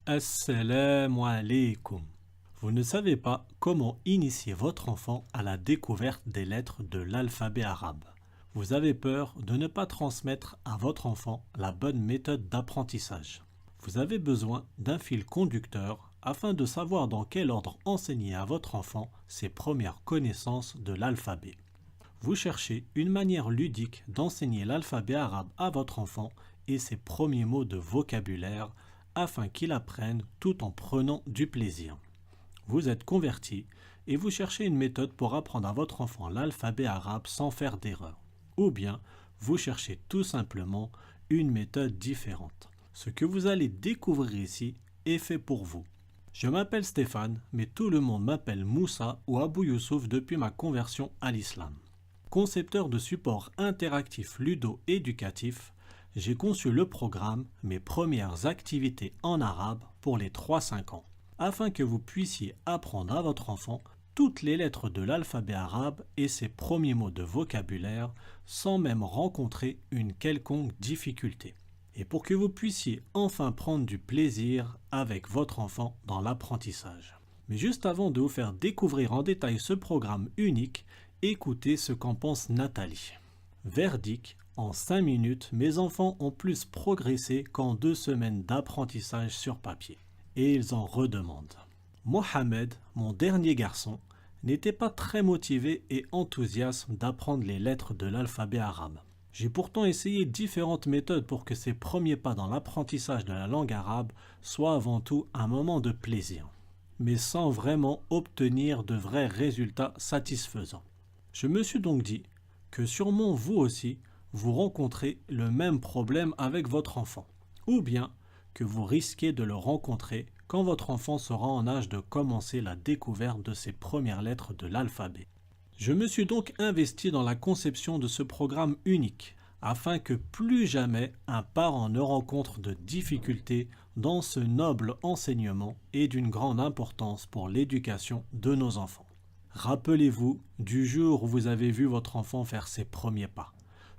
Assalamu alaikum. Vous ne savez pas comment initier votre enfant à la découverte des lettres de l'alphabet arabe. Vous avez peur de ne pas transmettre à votre enfant la bonne méthode d'apprentissage. Vous avez besoin d'un fil conducteur afin de savoir dans quel ordre enseigner à votre enfant ses premières connaissances de l'alphabet. Vous cherchez une manière ludique d'enseigner l'alphabet arabe à votre enfant et ses premiers mots de vocabulaire afin qu'il apprenne tout en prenant du plaisir. Vous êtes converti et vous cherchez une méthode pour apprendre à votre enfant l'alphabet arabe sans faire d'erreur. Ou bien vous cherchez tout simplement une méthode différente. Ce que vous allez découvrir ici est fait pour vous. Je m'appelle Stéphane, mais tout le monde m'appelle Moussa ou Abou Youssouf depuis ma conversion à l'islam. Concepteur de supports interactifs ludo-éducatifs, j'ai conçu le programme Mes premières activités en arabe pour les 3-5 ans, afin que vous puissiez apprendre à votre enfant toutes les lettres de l'alphabet arabe et ses premiers mots de vocabulaire sans même rencontrer une quelconque difficulté. Et pour que vous puissiez enfin prendre du plaisir avec votre enfant dans l'apprentissage. Mais juste avant de vous faire découvrir en détail ce programme unique, écoutez ce qu'en pense Nathalie. Verdict, en 5 minutes, mes enfants ont plus progressé qu'en 2 semaines d'apprentissage sur papier. Et ils en redemandent. Mohamed, mon dernier garçon, n'était pas très motivé et enthousiaste d'apprendre les lettres de l'alphabet arabe. J'ai pourtant essayé différentes méthodes pour que ses premiers pas dans l'apprentissage de la langue arabe soient avant tout un moment de plaisir, mais sans vraiment obtenir de vrais résultats satisfaisants. Je me suis donc dit que sûrement vous aussi, vous rencontrez le même problème avec votre enfant, ou bien que vous risquez de le rencontrer quand votre enfant sera en âge de commencer la découverte de ses premières lettres de l'alphabet. Je me suis donc investi dans la conception de ce programme unique, afin que plus jamais un parent ne rencontre de difficultés dans ce noble enseignement et d'une grande importance pour l'éducation de nos enfants. Rappelez-vous du jour où vous avez vu votre enfant faire ses premiers pas.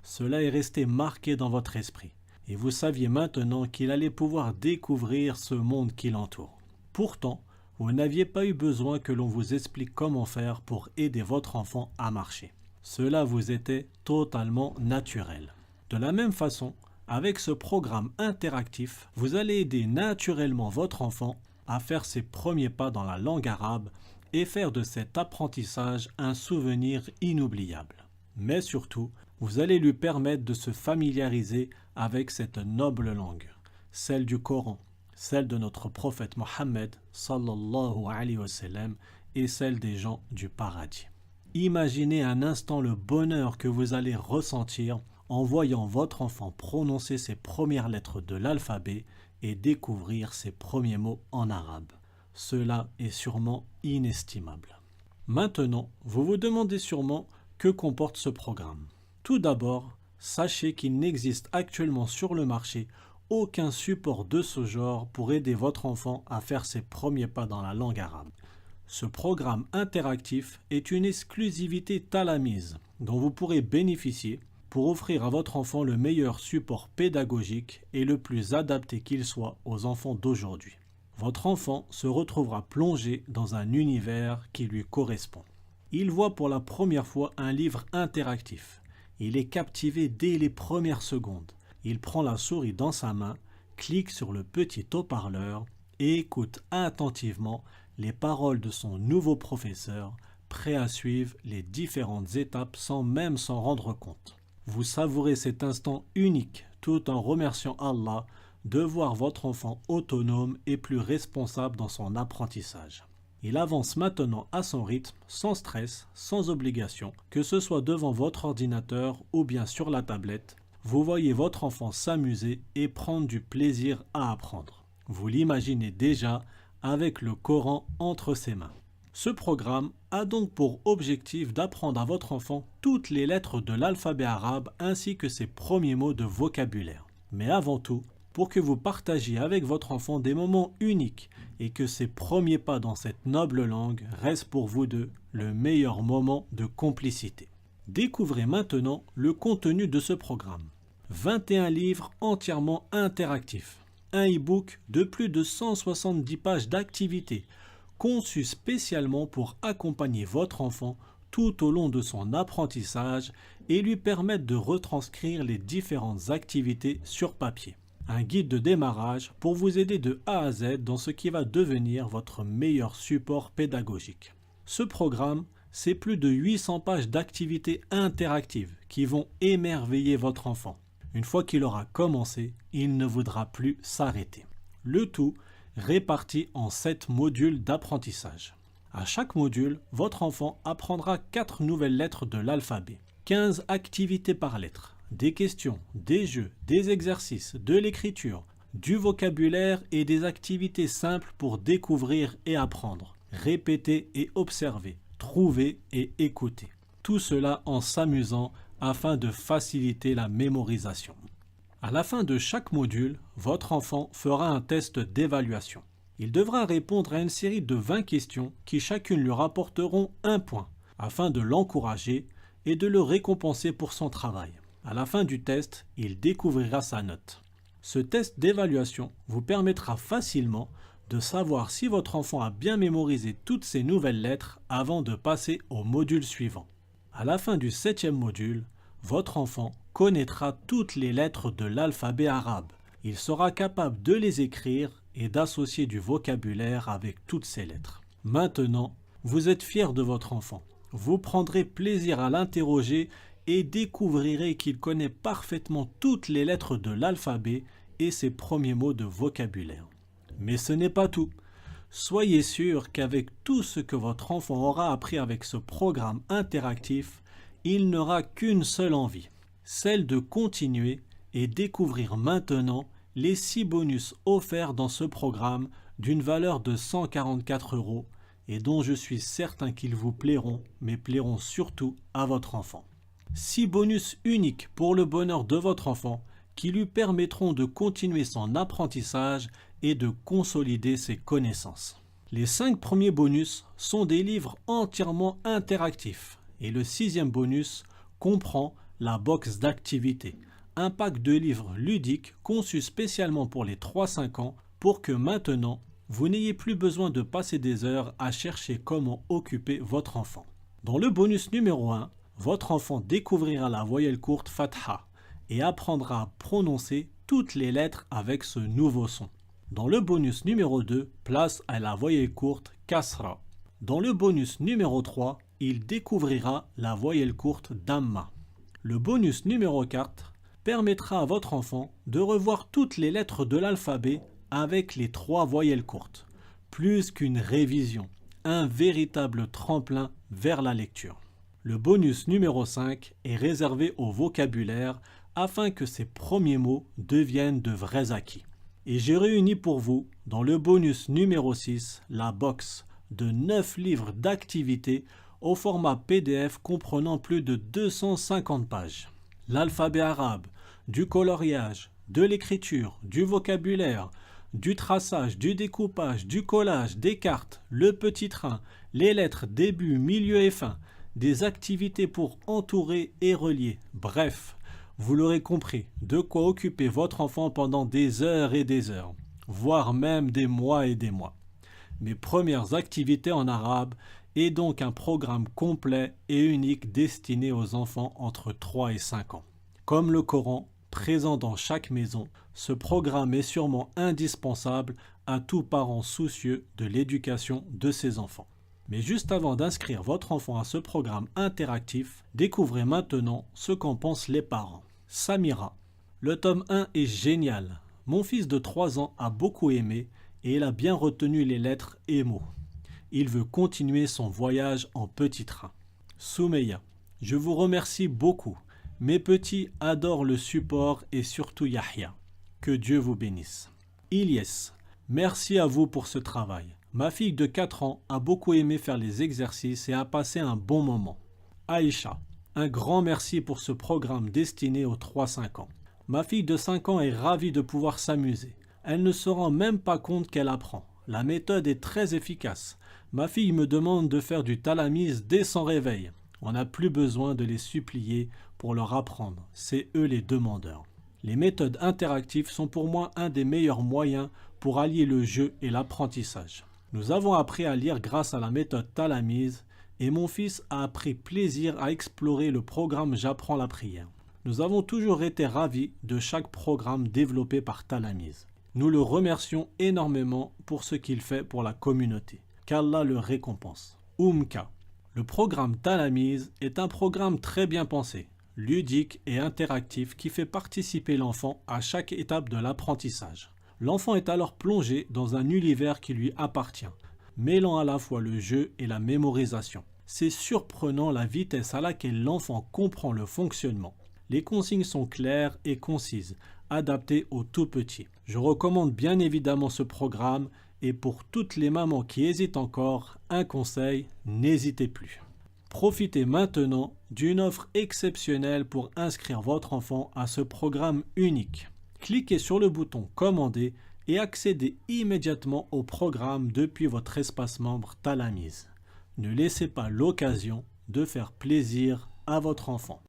Cela est resté marqué dans votre esprit et vous saviez maintenant qu'il allait pouvoir découvrir ce monde qui l'entoure. Pourtant, vous n'aviez pas eu besoin que l'on vous explique comment faire pour aider votre enfant à marcher. Cela vous était totalement naturel. De la même façon, avec ce programme interactif, vous allez aider naturellement votre enfant à faire ses premiers pas dans la langue arabe et faire de cet apprentissage un souvenir inoubliable. Mais surtout, vous allez lui permettre de se familiariser avec cette noble langue, celle du Coran, celle de notre prophète Mohammed sallallahu alayhi wa sallam et celle des gens du paradis. Imaginez un instant le bonheur que vous allez ressentir en voyant votre enfant prononcer ses premières lettres de l'alphabet et découvrir ses premiers mots en arabe. Cela est sûrement inestimable. Maintenant, vous vous demandez sûrement que comporte ce programme. Tout d'abord, sachez qu'il n'existe actuellement sur le marché aucun support de ce genre pour aider votre enfant à faire ses premiers pas dans la langue arabe. Ce programme interactif est une exclusivité Talamise dont vous pourrez bénéficier pour offrir à votre enfant le meilleur support pédagogique et le plus adapté qu'il soit aux enfants d'aujourd'hui. Votre enfant se retrouvera plongé dans un univers qui lui correspond. Il voit pour la première fois un livre interactif. Il est captivé dès les premières secondes. Il prend la souris dans sa main, clique sur le petit haut-parleur et écoute attentivement les paroles de son nouveau professeur, prêt à suivre les différentes étapes sans même s'en rendre compte. Vous savourez cet instant unique tout en remerciant Allah de voir votre enfant autonome et plus responsable dans son apprentissage. Il avance maintenant à son rythme, sans stress, sans obligation, que ce soit devant votre ordinateur ou bien sur la tablette. Vous voyez votre enfant s'amuser et prendre du plaisir à apprendre. Vous l'imaginez déjà avec le Coran entre ses mains. Ce programme a donc pour objectif d'apprendre à votre enfant toutes les lettres de l'alphabet arabe ainsi que ses premiers mots de vocabulaire. Mais avant tout, pour que vous partagiez avec votre enfant des moments uniques et que ses premiers pas dans cette noble langue restent pour vous deux le meilleur moment de complicité. Découvrez maintenant le contenu de ce programme. 21 livres entièrement interactifs, un e-book de plus de 170 pages d'activités conçu spécialement pour accompagner votre enfant tout au long de son apprentissage et lui permettre de retranscrire les différentes activités sur papier. Un guide de démarrage pour vous aider de A à Z dans ce qui va devenir votre meilleur support pédagogique. Ce programme, c'est plus de 800 pages d'activités interactives qui vont émerveiller votre enfant. Une fois qu'il aura commencé, il ne voudra plus s'arrêter. Le tout réparti en 7 modules d'apprentissage. À chaque module, votre enfant apprendra 4 nouvelles lettres de l'alphabet, 15 activités par lettre, des questions, des jeux, des exercices, de l'écriture, du vocabulaire et des activités simples pour découvrir et apprendre, répéter et observer, trouver et écouter. Tout cela en s'amusant afin de faciliter la mémorisation. À la fin de chaque module, votre enfant fera un test d'évaluation. Il devra répondre à une série de 20 questions qui chacune lui rapporteront 1 point, afin de l'encourager et de le récompenser pour son travail. À la fin du test, il découvrira sa note. Ce test d'évaluation vous permettra facilement de savoir si votre enfant a bien mémorisé toutes ces nouvelles lettres avant de passer au module suivant. À la fin du 7e module, votre enfant connaîtra toutes les lettres de l'alphabet arabe. Il sera capable de les écrire et d'associer du vocabulaire avec toutes ces lettres. Maintenant, vous êtes fier de votre enfant. Vous prendrez plaisir à l'interroger et découvrirez qu'il connaît parfaitement toutes les lettres de l'alphabet et ses premiers mots de vocabulaire. Mais ce n'est pas tout. Soyez sûr qu'avec tout ce que votre enfant aura appris avec ce programme interactif, il n'aura qu'une seule envie, celle de continuer et découvrir maintenant les 6 bonus offerts dans ce programme d'une valeur de 144 € et dont je suis certain qu'ils vous plairont, mais plairont surtout à votre enfant. 6 bonus uniques pour le bonheur de votre enfant qui lui permettront de continuer son apprentissage et de consolider ses connaissances. Les 5 premiers bonus sont des livres entièrement interactifs et le 6e bonus comprend la box d'activités, un pack de livres ludiques conçus spécialement pour les 3-5 ans pour que maintenant, vous n'ayez plus besoin de passer des heures à chercher comment occuper votre enfant. Dans le bonus numéro 1, votre enfant découvrira la voyelle courte Fatha et apprendra à prononcer toutes les lettres avec ce nouveau son. Dans le bonus numéro 2, place à la voyelle courte Kasra. Dans le bonus numéro 3, il découvrira la voyelle courte Damma. Le bonus numéro 4 permettra à votre enfant de revoir toutes les lettres de l'alphabet avec les 3 voyelles courtes. Plus qu'une révision, un véritable tremplin vers la lecture. Le bonus numéro 5 est réservé au vocabulaire afin que ces premiers mots deviennent de vrais acquis. Et j'ai réuni pour vous, dans le bonus numéro 6, la box de 9 livres d'activités au format PDF comprenant plus de 250 pages. L'alphabet arabe, du coloriage, de l'écriture, du vocabulaire, du traçage, du découpage, du collage, des cartes, le petit train, les lettres, début, milieu et fin, des activités pour entourer et relier. Bref, vous l'aurez compris, de quoi occuper votre enfant pendant des heures et des heures, voire même des mois et des mois. Mes premières activités en arabe est donc un programme complet et unique destiné aux enfants entre 3 et 5 ans. Comme le Coran, présent dans chaque maison, ce programme est sûrement indispensable à tout parent soucieux de l'éducation de ses enfants. Mais juste avant d'inscrire votre enfant à ce programme interactif, découvrez maintenant ce qu'en pensent les parents. Samira. Le tome 1 est génial. Mon fils de 3 ans a beaucoup aimé et il a bien retenu les lettres et mots. Il veut continuer son voyage en petit train. Soumeya. Je vous remercie beaucoup. Mes petits adorent le support et surtout Yahya. Que Dieu vous bénisse. Ilyes. Merci à vous pour ce travail. Ma fille de 4 ans a beaucoup aimé faire les exercices et a passé un bon moment. Aïcha. Un grand merci pour ce programme destiné aux 3-5 ans. Ma fille de 5 ans est ravie de pouvoir s'amuser. Elle ne se rend même pas compte qu'elle apprend. La méthode est très efficace. Ma fille me demande de faire du talamise dès son réveil. On n'a plus besoin de les supplier pour leur apprendre. C'est eux les demandeurs. Les méthodes interactives sont pour moi un des meilleurs moyens pour allier le jeu et l'apprentissage. Nous avons appris à lire grâce à la méthode Talamise et mon fils a pris plaisir à explorer le programme J'apprends la prière. Nous avons toujours été ravis de chaque programme développé par Talamise. Nous le remercions énormément pour ce qu'il fait pour la communauté. Qu'Allah le récompense. Oumka. Le programme Talamise est un programme très bien pensé, ludique et interactif qui fait participer l'enfant à chaque étape de l'apprentissage. L'enfant est alors plongé dans un univers qui lui appartient, mêlant à la fois le jeu et la mémorisation. C'est surprenant la vitesse à laquelle l'enfant comprend le fonctionnement. Les consignes sont claires et concises, adaptées aux tout petits. Je recommande bien évidemment ce programme et pour toutes les mamans qui hésitent encore, un conseil, n'hésitez plus. Profitez maintenant d'une offre exceptionnelle pour inscrire votre enfant à ce programme unique. Cliquez sur le bouton Commander et accédez immédiatement au programme depuis votre espace membre Talamise. Ne laissez pas l'occasion de faire plaisir à votre enfant.